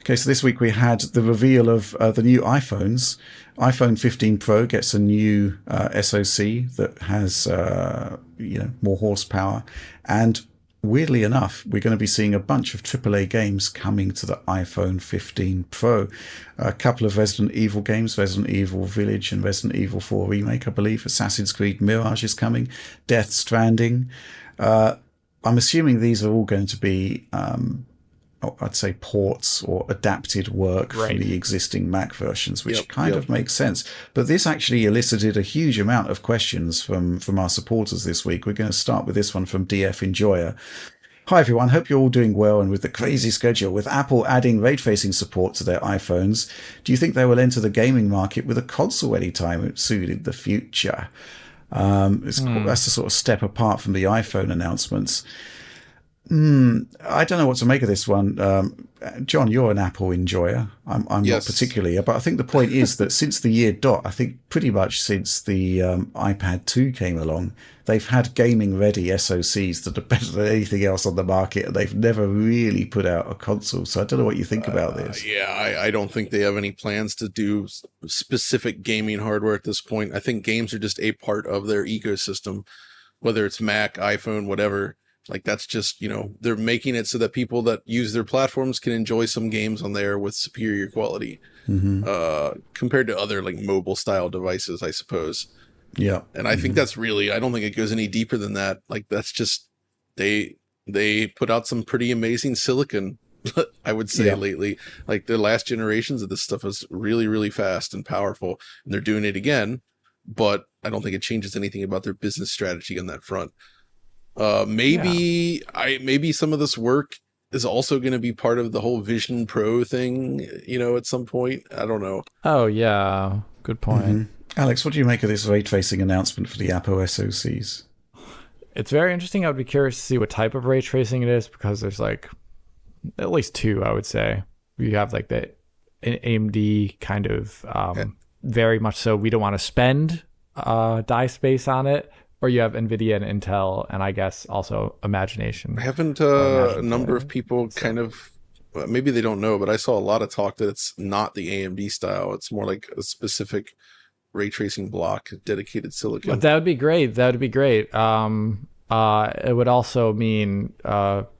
Okay, so this week we had the reveal of the new iPhones. iPhone 15 Pro gets a new SoC that has more horsepower, and weirdly enough, we're going to be seeing a bunch of AAA games coming to the iPhone 15 Pro. A couple of Resident Evil games, Resident Evil Village and Resident Evil 4 Remake, I believe. Assassin's Creed Mirage is coming. Death Stranding. I'm assuming these are all going to be, I'd say, ports or adapted work from the existing Mac versions, which kind of makes sense. But this actually elicited a huge amount of questions from our supporters this week. We're going to start with this one from DF Enjoyer. Hi everyone, hope you're all doing well, and with the crazy schedule, with Apple adding ray tracing support to their iPhones, do you think they will enter the gaming market with a console anytime soon in the future? That's a sort of step apart from the iPhone announcements. I don't know what to make of this one. John, you're an Apple enjoyer. I'm not particularly, but I think the point is that since the year dot, I think pretty much since the iPad 2 came along, they've had gaming-ready SoCs that are better than anything else on the market, and they've never really put out a console. So I don't know what you think about this. I don't think they have any plans to do specific gaming hardware at this point. I think games are just a part of their ecosystem, whether it's Mac, iPhone, whatever. Like, that's just, they're making it so that people that use their platforms can enjoy some games on there with superior quality compared to other, like, mobile-style devices, I suppose. Yeah. And I think that's really, I don't think it goes any deeper than that. Like, that's just, they put out some pretty amazing silicon, I would say, lately. Like, the last generations of this stuff is really, really fast and powerful. And they're doing it again, but I don't think it changes anything about their business strategy on that front. Maybe some of this work is also going to be part of the whole Vision Pro thing, at some point. I don't know. Oh, yeah. Good point. Mm-hmm. Alex, what do you make of this ray tracing announcement for the Apple SoCs? It's very interesting. I would be curious to see what type of ray tracing it is, because there's like at least two, I would say. You have like the AMD kind of very much so we don't want to spend die space on it. Or you have NVIDIA and Intel, and I guess also Imagination. Haven't a number of people kind of, maybe they don't know, but I saw a lot of talk that it's not the AMD style. It's more like a specific ray tracing block, dedicated silicon. But that would be great. It would also mean,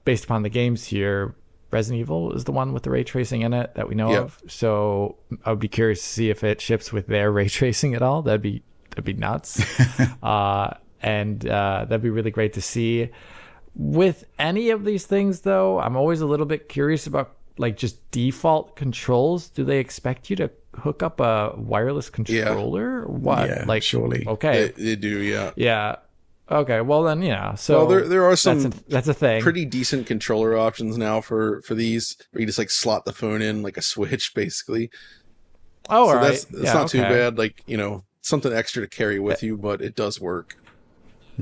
based upon the games here, Resident Evil is the one with the ray tracing in it that we know of. So I would be curious to see if it ships with their ray tracing at all. That'd be nuts. And that'd be really great to see. With any of these things, though, I'm always a little bit curious about like just default controls. Do they expect you to hook up a wireless controller? What? Yeah, like, surely. Okay. They do, yeah. Yeah. Okay, well then, yeah. So there are some that's a thing. Pretty decent controller options now for these, where you just like slot the phone in like a switch, basically. Oh, so all right. That's not too bad. Like, something extra to carry with you, but it does work.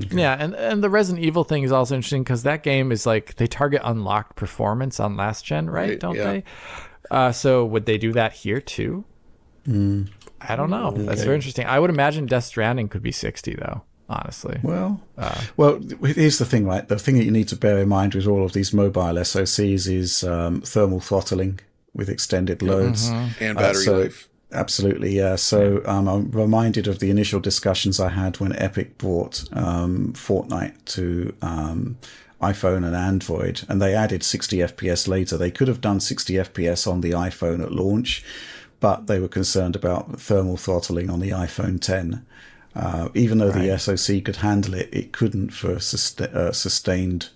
Okay. Yeah, and the Resident Evil thing is also interesting because that game is like they target unlocked performance on last gen, right? Don't they? So would they do that here too? I don't know. That's very interesting. I would imagine Death Stranding could be 60 though. Honestly. Well, here's the thing, right? The thing that you need to bear in mind with all of these mobile SoCs is thermal throttling with extended loads and battery life. Absolutely, yeah. So I'm reminded of the initial discussions I had when Epic brought Fortnite to iPhone and Android, and they added 60 FPS later. They could have done 60 FPS on the iPhone at launch, but they were concerned about thermal throttling on the iPhone 10. Even though the SoC could handle it, it couldn't for sustained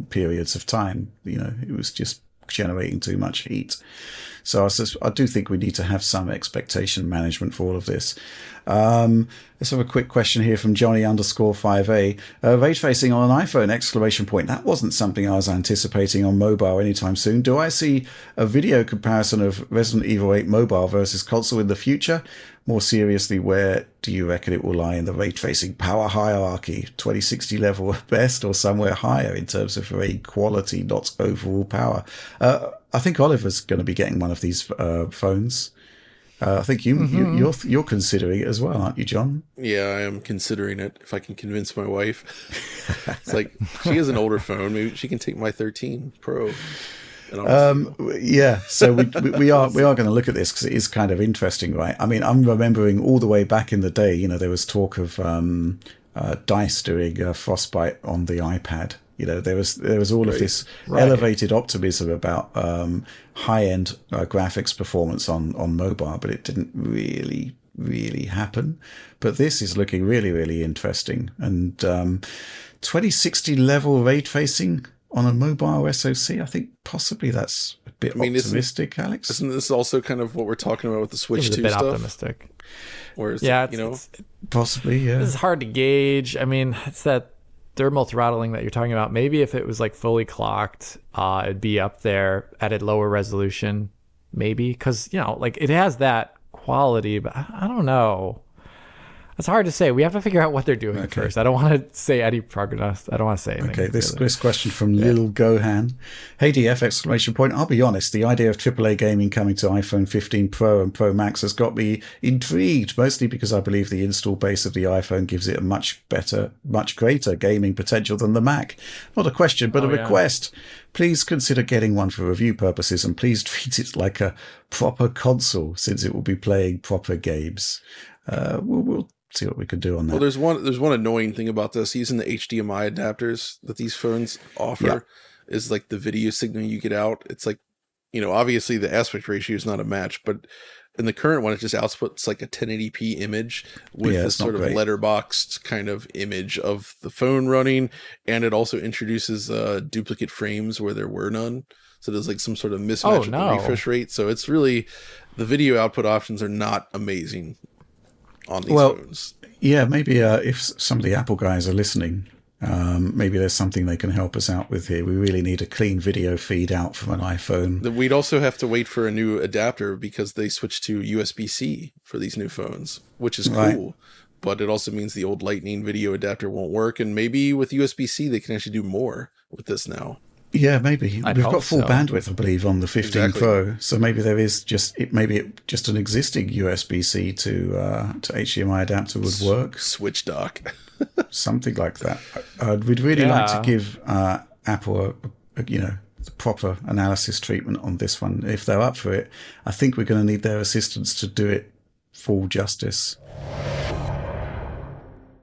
periods of time. It was just generating too much heat. So I do think we need to have some expectation management for all of this. Let's have a quick question here from Johnny_5A. Ray tracing on an iPhone! That wasn't something I was anticipating on mobile anytime soon. Do I see a video comparison of Resident Evil 8 mobile versus console in the future? More seriously, where do you reckon it will lie in the ray tracing power hierarchy? 2060 level at best, or somewhere higher in terms of ray quality, not overall power? I think Oliver's going to be getting one of these phones. I think you're considering it as well, aren't you, John? Yeah, I am considering it. If I can convince my wife, it's like she has an older phone. Maybe she can take my 13 Pro. And honestly, Yeah, so we are going to look at this because it is kind of interesting, right? I mean, I'm remembering all the way back in the day, there was talk of DICE doing Frostbite on the iPad. There was all of Right. this Right. elevated optimism about high-end graphics performance on mobile, but it didn't really happen. But this is looking really, really interesting. And 2060 level ray tracing on a mobile SoC, I think possibly that's a bit I mean, optimistic, Alex. isn't this also kind of what we're talking about with the It Switch was a 2 bit stuff? optimistic. Where it's, Yeah, it's, Possibly, yeah. this is hard to gauge. I mean, it's that thermal throttling that you're talking about. Maybe if it was like fully clocked, it'd be up there at a lower resolution, maybe, because like it has that quality, but I don't know. It's hard to say. We have to figure out what they're doing first. I don't want to say any prognosis. I don't want to say anything. Okay, this really. question from Lil Gohan. Hey DF, exclamation point. I'll be honest, the idea of AAA gaming coming to iPhone 15 Pro and Pro Max has got me intrigued, mostly because I believe the install base of the iPhone gives it a much greater gaming potential than the Mac. Not a question, but a request. Please consider getting one for review purposes, and please treat it like a proper console, since it will be playing proper games. We'll see what we can do on that. Well, there's one annoying thing about this. Using the HDMI adapters that these phones offer is like the video signal you get out. It's like, obviously the aspect ratio is not a match, but in the current one, it just outputs like a 1080p image with this sort of letterboxed kind of image of the phone running. And it also introduces duplicate frames where there were none. So there's like some sort of mismatch with the refresh rate. So it's really, the video output options are not amazing on these phones. Yeah, maybe if some of the Apple guys are listening, maybe there's something they can help us out with here. We really need a clean video feed out from an iPhone. We'd also have to wait for a new adapter because they switched to USB-C for these new phones, which is cool. Right. But it also means the old Lightning video adapter won't work. And maybe with USB-C, they can actually do more with this now. Yeah, maybe. We've got full bandwidth, I believe, on the 15 Pro. So maybe there is just an existing USB-C to HDMI adapter would work. Switch dock. Something like that. We'd really like to give Apple the proper analysis treatment on this one. If they're up for it, I think we're going to need their assistance to do it full justice.